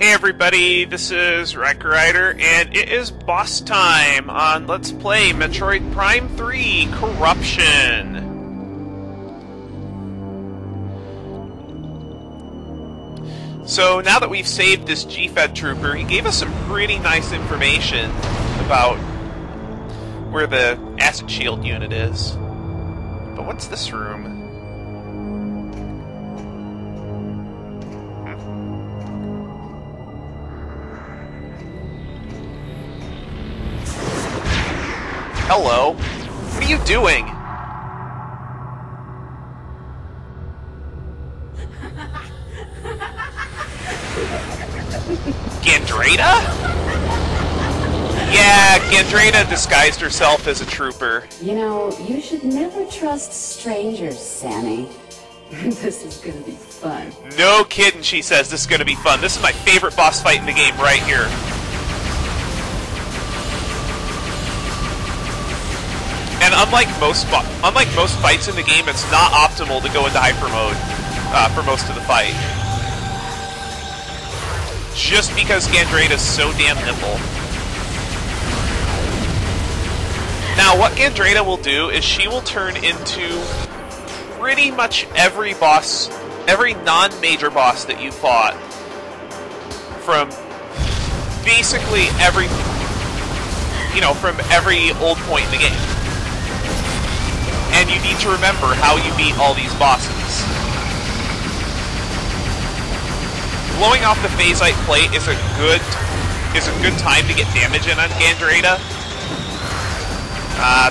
Hey everybody, this is Rider, and it is boss time on Let's Play Metroid Prime 3 Corruption. So now that we've saved this G-Fed trooper, he gave us some pretty nice information about where the acid shield unit is. But what's this room? Hello. What are you doing? Gandreda? Yeah, Gandreda disguised herself as a trooper. You know, you should never trust strangers, Sammy. This is gonna be fun. No kidding, she says this is gonna be fun. This is my favorite boss fight in the game right here. And unlike most fights in the game, it's not optimal to go into Hypermode for most of the fight. Just because Gandreda's so damn nimble. Now, what Gandreda will do is she will turn into pretty much every boss, every non-major boss that you fought from basically every, from every old point in the game. And you need to remember how you beat all these bosses. Blowing off the phasite plate is a good time to get damage in on Gandreda.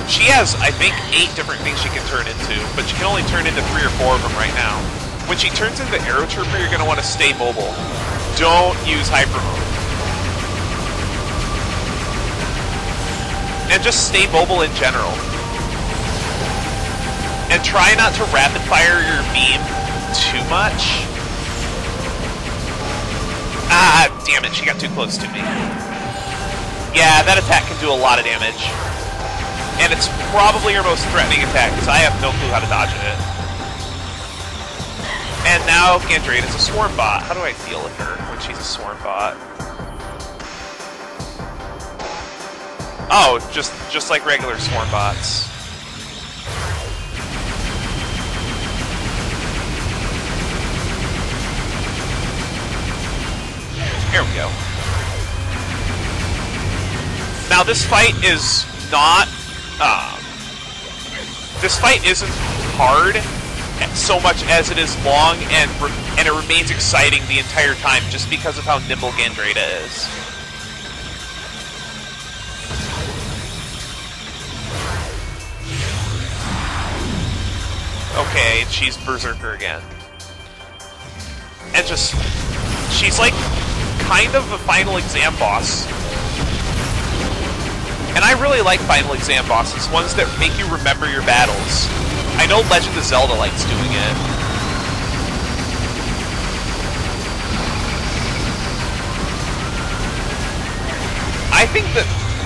She has, I think, 8 different things she can turn into, but she can only turn into 3 or 4 of them right now. When she turns into Arrow Trooper, you're going to want to stay mobile. Don't use Hypermode. And just stay mobile in general. And try not to rapid fire your beam too much. Ah, damn it, she got too close to me. Yeah, that attack can do a lot of damage. And it's probably her most threatening attack, because I have no clue how to dodge it. And now Gandreda's a swarm bot. How do I deal with her when she's a swarm bot? Oh, just like regular swarm bots. Here we go. Now this fight is not, this fight isn't hard so much as it is long, and it remains exciting the entire time just because of how nimble Gandreda is. Okay, she's Berserker again. And she's like kind of a final exam boss. And I really like final exam bosses, ones that make you remember your battles. I know Legend of Zelda likes doing it.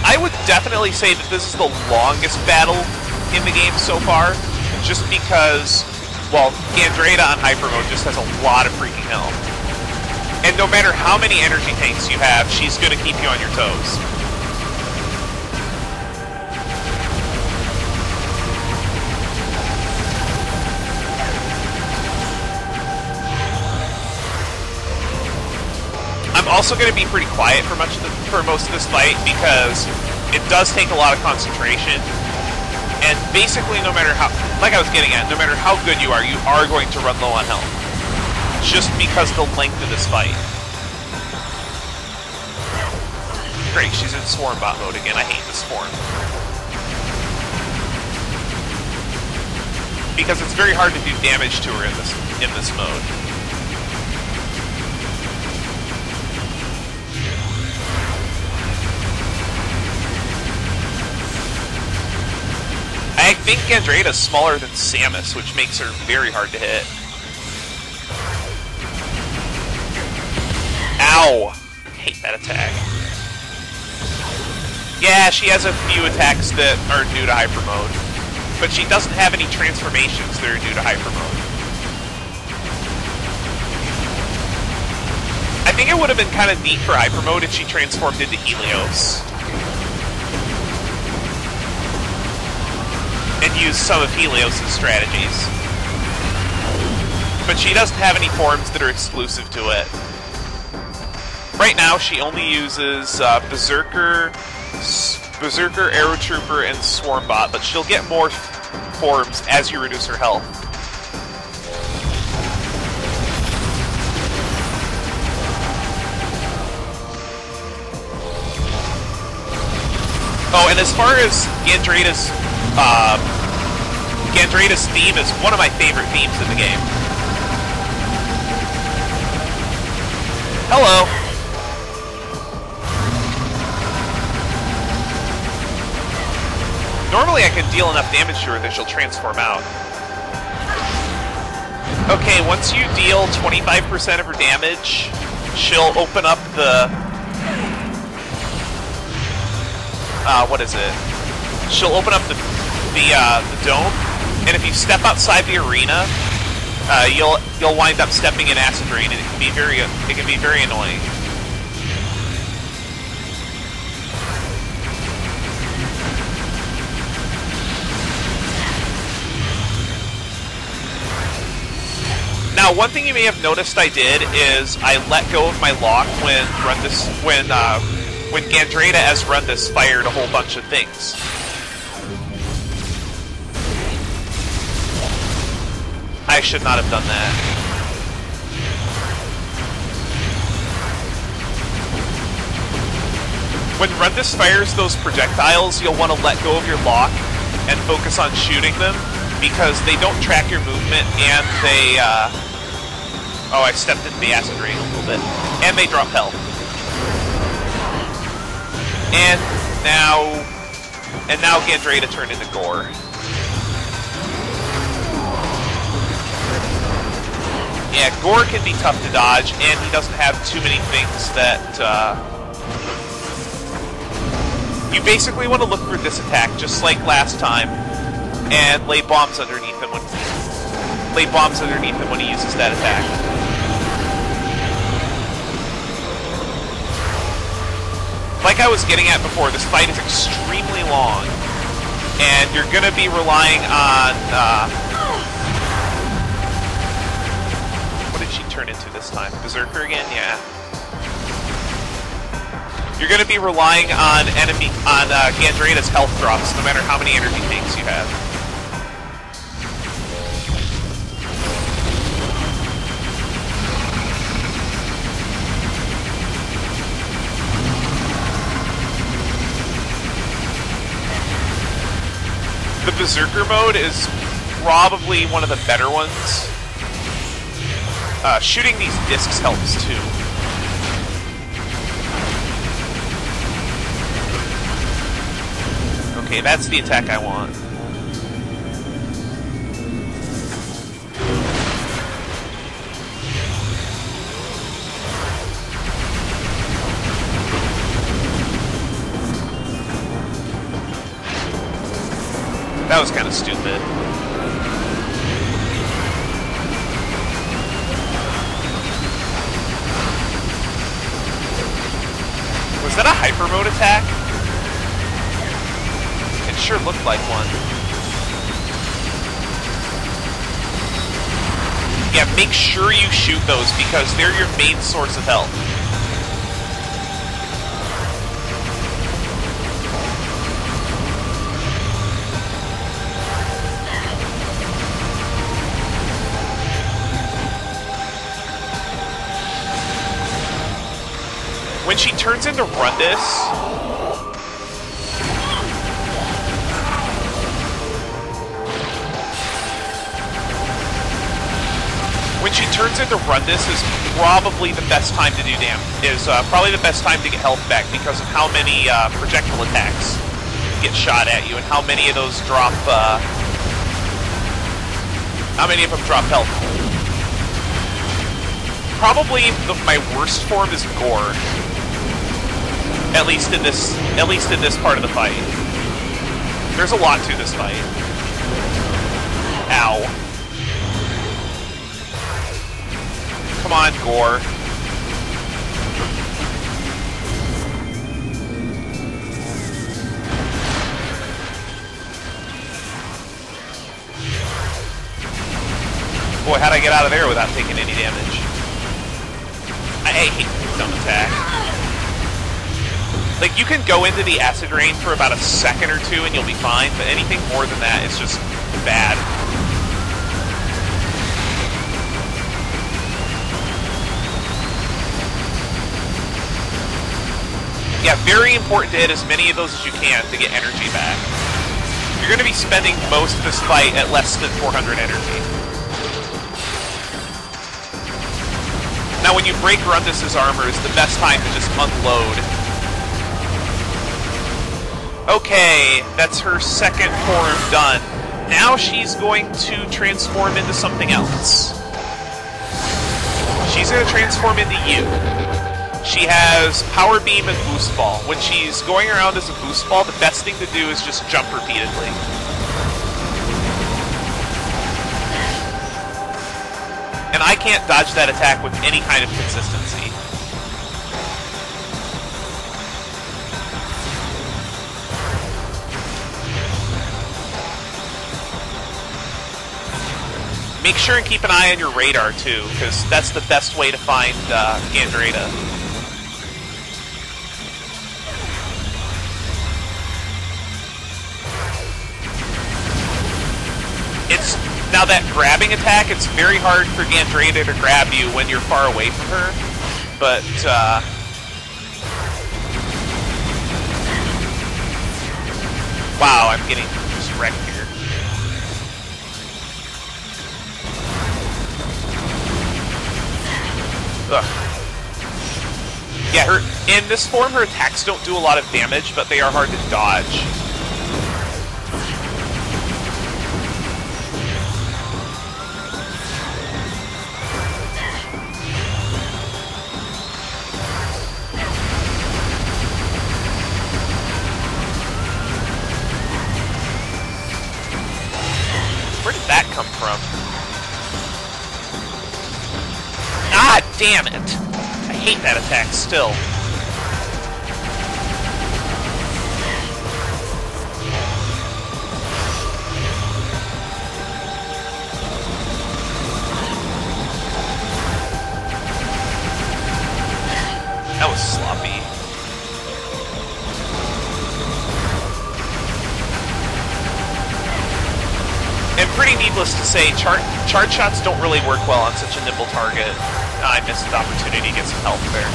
I would definitely say that this is the longest battle in the game so far, just because, well, Gandreda on Hypermode just has a lot of freaking health. And no matter how many energy tanks you have, she's going to keep you on your toes. I'm also going to be pretty quiet for most of this fight because it does take a lot of concentration. And basically, no matter how, like I was getting at, no matter how good you are going to run low on health. Just because of the length of this fight. Great, she's in swarm bot mode again. I hate this form. Because it's very hard to do damage to her in this mode. I think Gandreda's smaller than Samus, which makes her very hard to hit. Ow! I hate that attack. Yeah, she has a few attacks that are new to Hypermode, but she doesn't have any transformations that are new to Hypermode. I think it would have been kind of neat for Hypermode if she transformed into Helios. And used some of Helios' strategies. But she doesn't have any forms that are exclusive to it. Right now, she only uses Berserker, Arrow Trooper, and Swarmbot, but she'll get more forms as you reduce her health. Oh, and as far as Gandreda's theme is one of my favorite themes in the game. Hello. Normally I can deal enough damage to her that she'll transform out. Okay, once you deal 25% of her damage, she'll open up the... what is it? She'll open up the dome, and if you step outside the arena, you'll wind up stepping in acid rain, and it can be very annoying. Now, one thing you may have noticed I did is I let go of my lock when Gandreda as Rundus fired a whole bunch of things. I should not have done that. When Rundus fires those projectiles, you'll want to let go of your lock and focus on shooting them, because they don't track your movement, and they, oh, I stepped into the acid rain a little bit. And they drop health. And now Gandreda turned into Gore. Yeah, Gore can be tough to dodge, and he doesn't have too many things that, you basically want to look for this attack, just like last time, and lay bombs underneath him when he uses that attack. Like I was getting at before, this fight is extremely long, and you're going to be relying on... what did she turn into this time? Berserker again? Yeah. You're going to be relying on Gandreda's health drops, no matter how many energy tanks you have. The Berserker mode is probably one of the better ones. Shooting these discs helps too. Okay, that's the attack I want. That was kind of stupid. Was that a Hypermode attack? It sure looked like one. Yeah, make sure you shoot those because they're your main source of health. When she turns into Rundus, is probably the best time to do damage. Probably the best time to get health back because of how many projectile attacks get shot at you and how many of those drop. How many of them drop health? Probably my worst form is Gore. At least in this part of the fight. There's a lot to this fight. Ow. Come on, Gore. boy, how'd I get out of there without taking any damage? I hate dumb attack. Like, you can go into the acid rain for about a second or two and you'll be fine, but anything more than that is just bad. Yeah, very important to hit as many of those as you can to get energy back. You're going to be spending most of this fight at less than 400 energy. Now, when you break Rundus's armor is the best time to just unload. Okay, that's her second form done. Now she's going to transform into something else. She's going to transform into you. She has Power Beam and Boost Ball. When she's going around as a Boost Ball, the best thing to do is just jump repeatedly. And I can't dodge that attack with any kind of consistency. Make sure and keep an eye on your radar too, because that's the best way to find Gandreda. Now that grabbing attack, it's very hard for Gandreda to grab you when you're far away from her, but wow, I'm getting just wrecked here. Ugh. Yeah, in this form, her attacks don't do a lot of damage, but they are hard to dodge. Where did that come from? Ah, damn it! I hate that attack still. That was sloppy. And pretty needless to say, charge shots don't really work well on such a nimble target. I missed the opportunity to get some help there.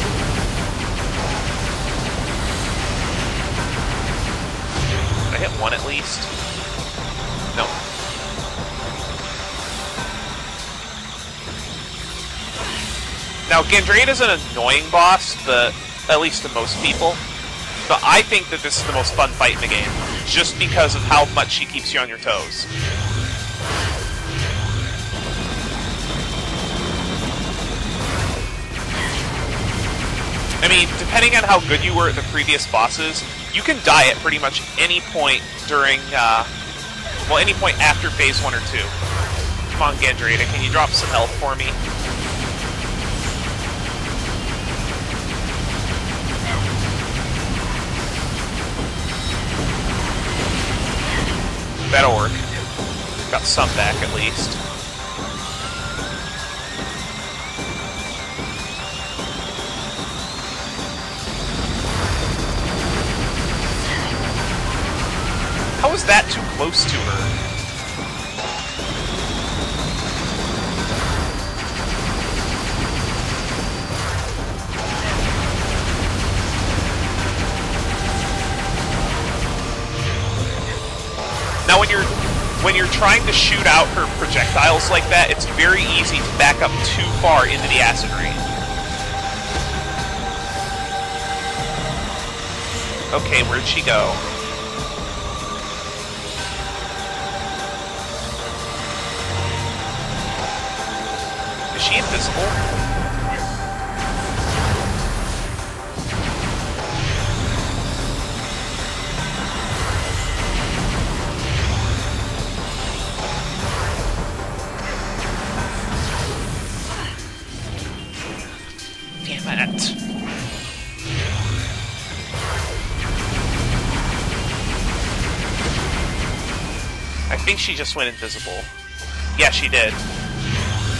Did I hit one at least? No. Now, Gandreda's an annoying boss, at least to most people. But I think that this is the most fun fight in the game, just because of how much she keeps you on your toes. I mean, depending on how good you were at the previous bosses, you can die at pretty much any point during, well, any point after phase 1 or 2. Come on, Gandreda, can you drop some health for me? That'll work. Got some back, at least. How is that too close to her? Now when you're trying to shoot out her projectiles like that, it's very easy to back up too far into the acid rain. Okay, where'd she go? Is she invisible? Damn it. I think she just went invisible. Yeah, she did.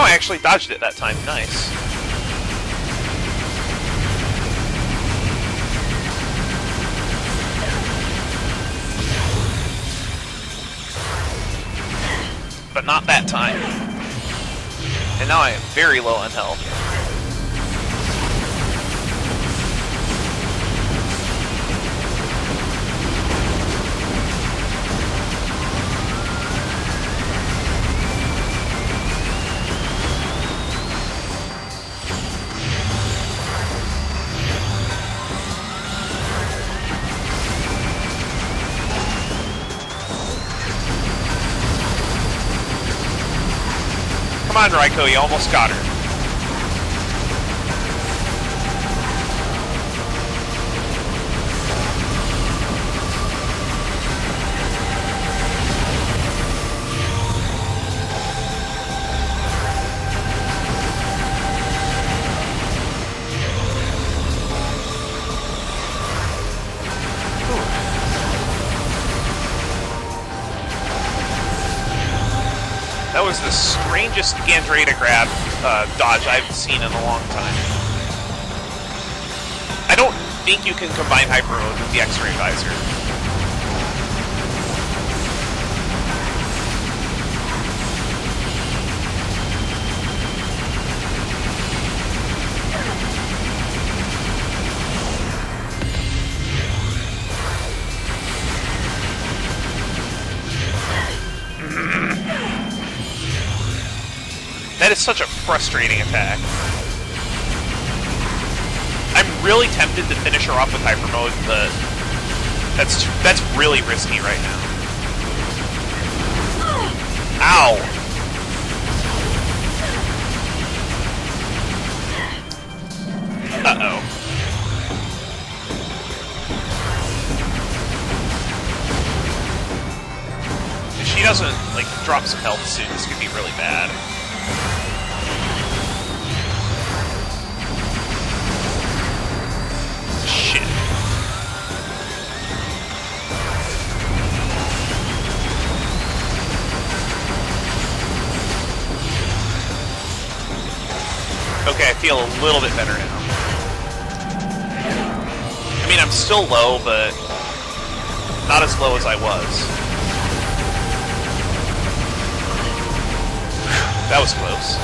Oh, I actually dodged it that time. Nice. But not that time. And now I am very low on health. Come on, Raiko, you almost got her. That was the strangest Gandreda grab dodge I've seen in a long time. I don't think you can combine Hypermode with the X-ray visor. That is such a frustrating attack. I'm really tempted to finish her off with Hypermode, but that's really risky right now. Ow! Uh-oh. If she doesn't, like, drop some health soon, this could be really bad. Shit. Okay, I feel a little bit better now. I mean, I'm still low, but not as low as I was. That was close.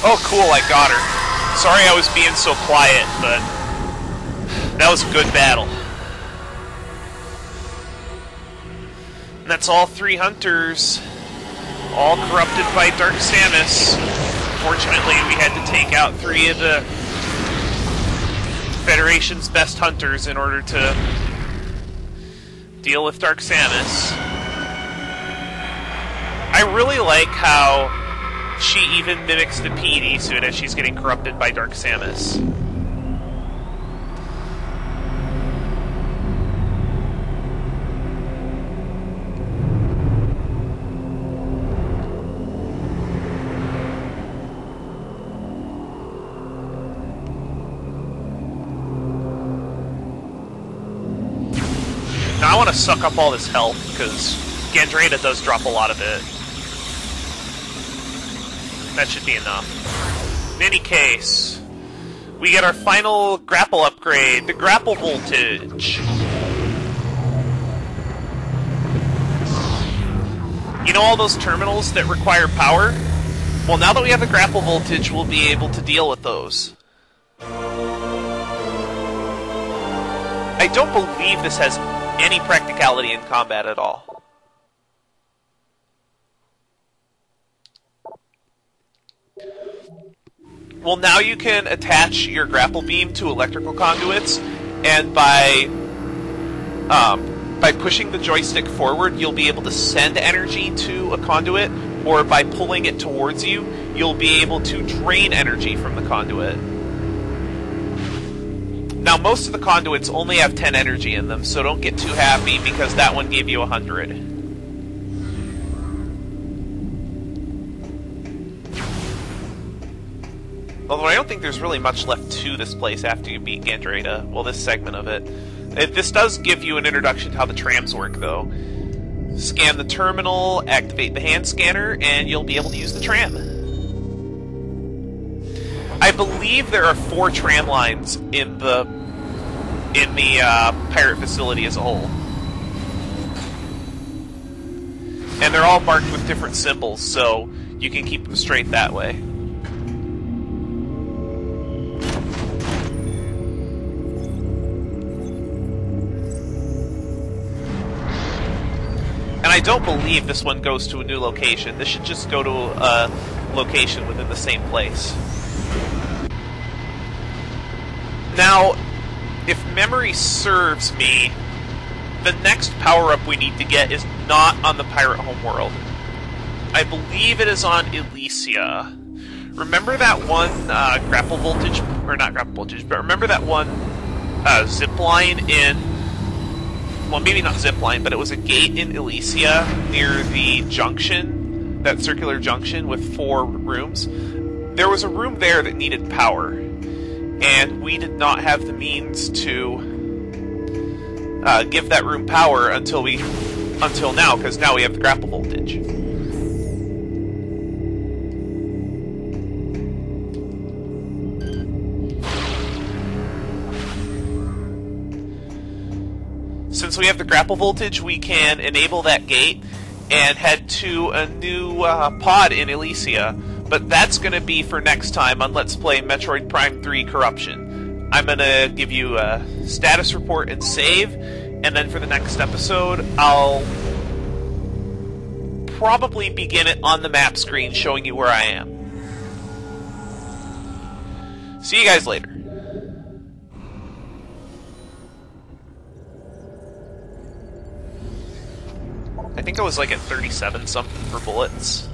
Oh, cool, I got her. Sorry I was being so quiet, but that was a good battle. And that's all 3 hunters, all corrupted by Dark Samus. Fortunately, we had to take out 3 of the Federation's best hunters in order to deal with Dark Samus. I really like how she even mimics the PD suit as she's getting corrupted by Dark Samus. Now I want to suck up all this health, because Gandreda does drop a lot of it. That should be enough. In any case, we get our final grapple upgrade, the grapple voltage. You know all those terminals that require power? Well, now that we have a grapple voltage, we'll be able to deal with those. I don't believe this has any practicality in combat at all. Well, now you can attach your grapple beam to electrical conduits, and by pushing the joystick forward, you'll be able to send energy to a conduit, or by pulling it towards you, you'll be able to drain energy from the conduit. Now, most of the conduits only have 10 energy in them, so don't get too happy because that one gave you 100. Although I don't think there's really much left to this place after you beat Gandreda. Well, this segment of it. This does give you an introduction to how the trams work, though. Scan the terminal, activate the hand scanner, and you'll be able to use the tram. I believe there are 4 tram lines in the pirate facility as a whole. And they're all marked with different symbols, so you can keep them straight that way. And I don't believe this one goes to a new location. This should just go to a location within the same place. Now, if memory serves me, the next power-up we need to get is not on the Pirate Homeworld. I believe it is on Elysia. Remember that one grapple voltage, or not grapple voltage, but remember that one zipline in... Well, maybe not zipline, but it was a gate in Elysia near the junction, that circular junction with 4 rooms. There was a room there that needed power, and we did not have the means to give that room power until now, because now we have the grapple voltage. Since we have the grapple voltage, we can enable that gate and head to a new pod in Elysia. But that's going to be for next time on Let's Play Metroid Prime 3 Corruption. I'm going to give you a status report and save, and then for the next episode, I'll probably begin it on the map screen showing you where I am. See you guys later. I think I was like at 37 something for bullets.